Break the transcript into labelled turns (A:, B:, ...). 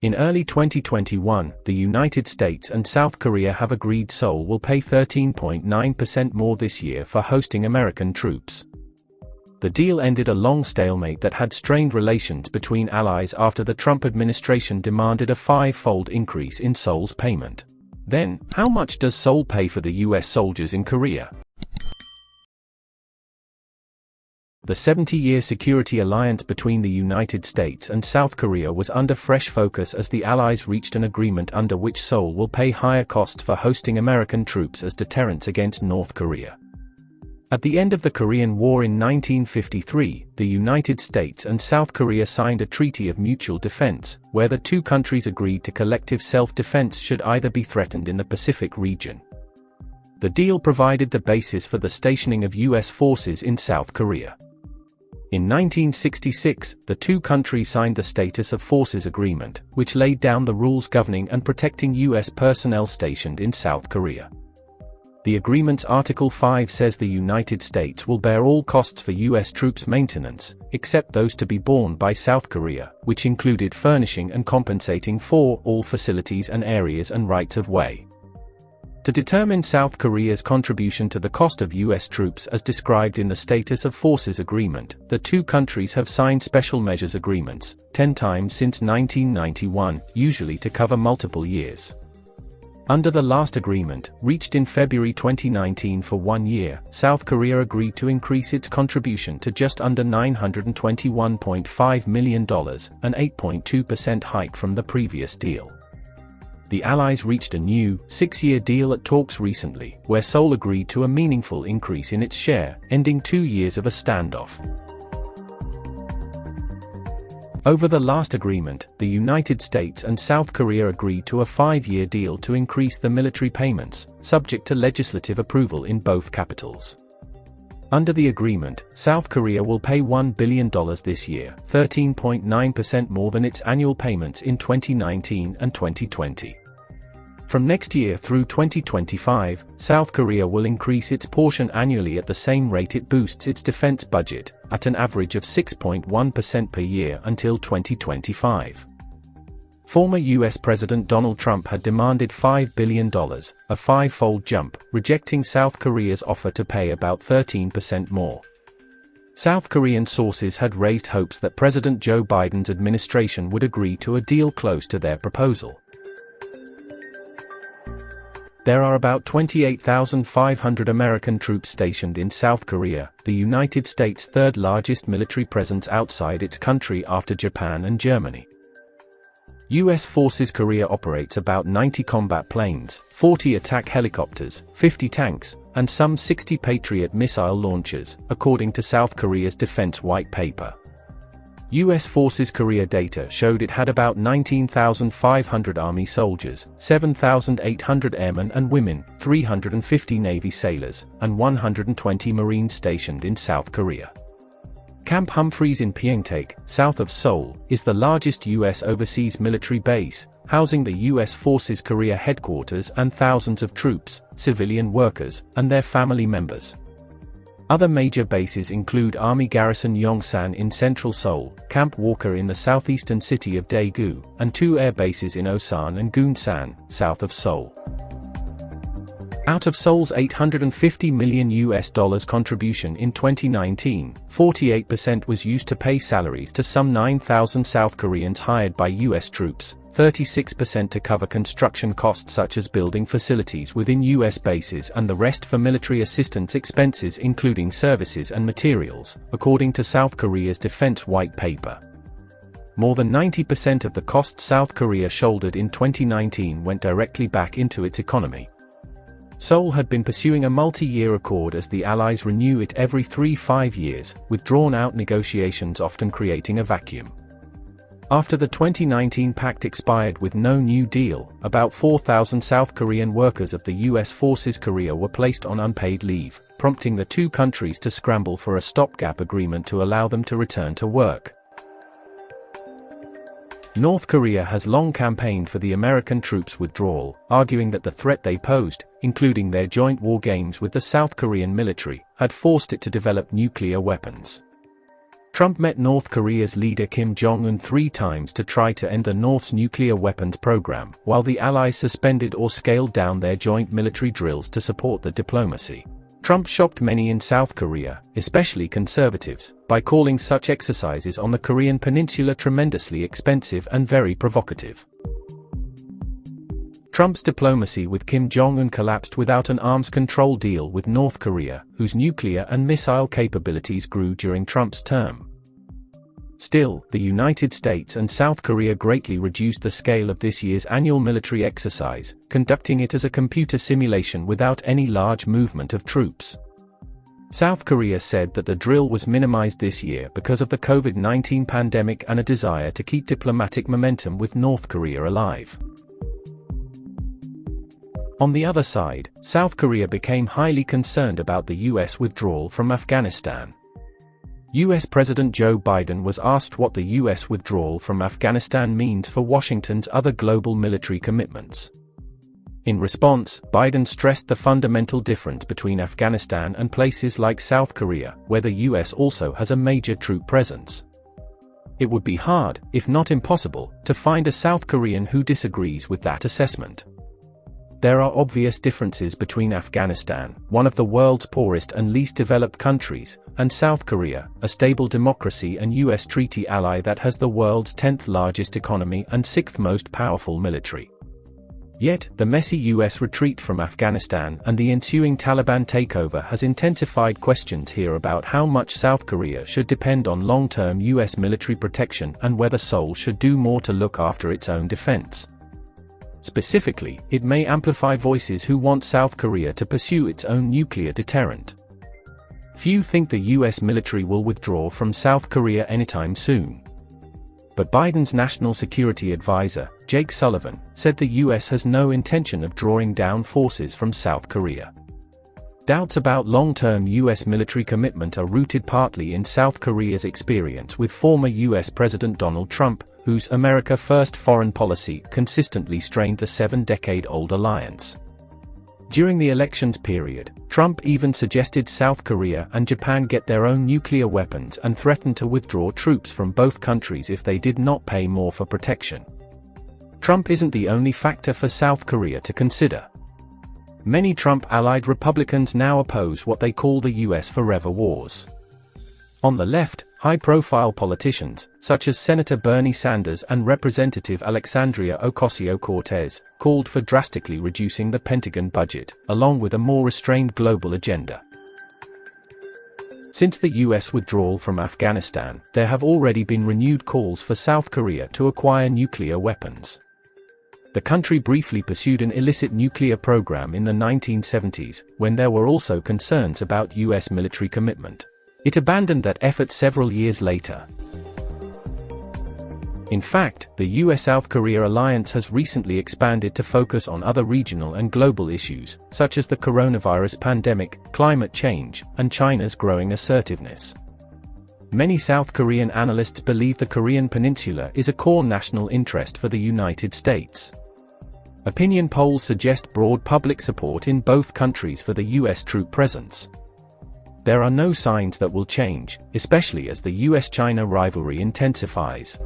A: In early 2021, the United States and South Korea have agreed Seoul will pay 13.9% more this year for hosting American troops. The deal ended a long stalemate that had strained relations between allies after the Trump administration demanded a five-fold increase in Seoul's payment. Then, how much does Seoul pay for the US soldiers in Korea? The 70-year security alliance between the United States and South Korea was under fresh focus as the Allies reached an agreement under which Seoul will pay higher costs for hosting American troops as deterrents against North Korea. At the end of the Korean War in 1953, the United States and South Korea signed a treaty of mutual defense, where the two countries agreed to collective self-defense should either be threatened in the Pacific region. The deal provided the basis for the stationing of US forces in South Korea. In 1966, the two countries signed the Status of Forces Agreement, which laid down the rules governing and protecting US personnel stationed in South Korea. The agreement's Article 5 says the United States will bear all costs for US troops' maintenance, except those to be borne by South Korea, which included furnishing and compensating for all facilities and areas and rights of way. To determine South Korea's contribution to the cost of US troops as described in the Status of Forces Agreement, the two countries have signed special measures agreements, 10 times since 1991, usually to cover multiple years. Under the last agreement, reached in February 2019 for 1 year, South Korea agreed to increase its contribution to just under $921.5 million, an 8.2% hike from the previous deal. The Allies reached a new, 6-year deal at talks recently, where Seoul agreed to a meaningful increase in its share, ending 2 years of a standoff. Over the last agreement, the United States and South Korea agreed to a 5-year deal to increase the military payments, subject to legislative approval in both capitals. Under the agreement, South Korea will pay $1 billion this year, 13.9% more than its annual payments in 2019 and 2020. From next year through 2025, South Korea will increase its portion annually at the same rate it boosts its defense budget, at an average of 6.1% per year until 2025. Former US President Donald Trump had demanded $5 billion, a five-fold jump, rejecting South Korea's offer to pay about 13% more. South Korean sources had raised hopes that President Joe Biden's administration would agree to a deal close to their proposal. There are about 28,500 American troops stationed in South Korea, the United States' third-largest military presence outside its country after Japan and Germany. US Forces Korea operates about 90 combat planes, 40 attack helicopters, 50 tanks, and some 60 Patriot missile launchers, according to South Korea's Defense White Paper. US Forces Korea data showed it had about 19,500 Army soldiers, 7,800 airmen and women, 350 Navy sailors, and 120 Marines stationed in South Korea. Camp Humphreys in Pyeongtaek, south of Seoul, is the largest U.S. overseas military base, housing the U.S. Forces Korea headquarters and thousands of troops, civilian workers, and their family members. Other major bases include Army Garrison Yongsan in central Seoul, Camp Walker in the southeastern city of Daegu, and 2 air bases in Osan and Gunsan, south of Seoul. Out of Seoul's $850 million contribution in 2019, 48% was used to pay salaries to some 9,000 South Koreans hired by US troops, 36% to cover construction costs such as building facilities within US bases, and the rest for military assistance expenses including services and materials, according to South Korea's Defense White Paper. More than 90% of the costs South Korea shouldered in 2019 went directly back into its economy. Seoul had been pursuing a multi-year accord as the Allies renew it every 3-5 years, with drawn-out negotiations often creating a vacuum. After the 2019 pact expired with no new deal, about 4,000 South Korean workers of the US Forces Korea were placed on unpaid leave, prompting the two countries to scramble for a stopgap agreement to allow them to return to work. North Korea has long campaigned for the American troops' withdrawal, arguing that the threat they posed, including their joint war games with the South Korean military, had forced it to develop nuclear weapons. Trump met North Korea's leader Kim Jong-un 3 times to try to end the North's nuclear weapons program, while the allies suspended or scaled down their joint military drills to support the diplomacy. Trump shocked many in South Korea, especially conservatives, by calling such exercises on the Korean peninsula tremendously expensive and very provocative. Trump's diplomacy with Kim Jong-un collapsed without an arms control deal with North Korea, whose nuclear and missile capabilities grew during Trump's term. Still, the United States and South Korea greatly reduced the scale of this year's annual military exercise, conducting it as a computer simulation without any large movement of troops. South Korea said that the drill was minimized this year because of the COVID-19 pandemic and a desire to keep diplomatic momentum with North Korea alive. On the other side, South Korea became highly concerned about the U.S. withdrawal from Afghanistan. U.S. President Joe Biden was asked what the U.S. withdrawal from Afghanistan means for Washington's other global military commitments. In response, Biden stressed the fundamental difference between Afghanistan and places like South Korea, where the U.S. also has a major troop presence. It would be hard, if not impossible, to find a South Korean who disagrees with that assessment. There are obvious differences between Afghanistan, one of the world's poorest and least developed countries, and South Korea, a stable democracy and U.S. treaty ally that has the world's 10th largest economy and 6th most powerful military. Yet, the messy U.S. retreat from Afghanistan and the ensuing Taliban takeover has intensified questions here about how much South Korea should depend on long-term U.S. military protection and whether Seoul should do more to look after its own defense. Specifically, it may amplify voices who want South Korea to pursue its own nuclear deterrent. Few think the U.S. military will withdraw from South Korea anytime soon. But Biden's national security advisor, Jake Sullivan, said the U.S. has no intention of drawing down forces from South Korea. Doubts about long-term U.S. military commitment are rooted partly in South Korea's experience with former U.S. President Donald Trump, whose America First foreign policy consistently strained the 7-decade-old alliance. During the elections period, Trump even suggested South Korea and Japan get their own nuclear weapons and threatened to withdraw troops from both countries if they did not pay more for protection. Trump isn't the only factor for South Korea to consider. Many Trump-allied Republicans now oppose what they call the U.S. forever wars. On the left, high-profile politicians, such as Senator Bernie Sanders and Representative Alexandria Ocasio-Cortez, called for drastically reducing the Pentagon budget, along with a more restrained global agenda. Since the U.S. withdrawal from Afghanistan, there have already been renewed calls for South Korea to acquire nuclear weapons. The country briefly pursued an illicit nuclear program in the 1970s, when there were also concerns about U.S. military commitment. It abandoned that effort several years later. In fact, the US-South Korea alliance has recently expanded to focus on other regional and global issues, such as the coronavirus pandemic, climate change, and China's growing assertiveness. Many South Korean analysts believe the Korean peninsula is a core national interest for the United States. Opinion polls suggest broad public support in both countries for the US troop presence. There are no signs that will change, especially as the US-China rivalry intensifies.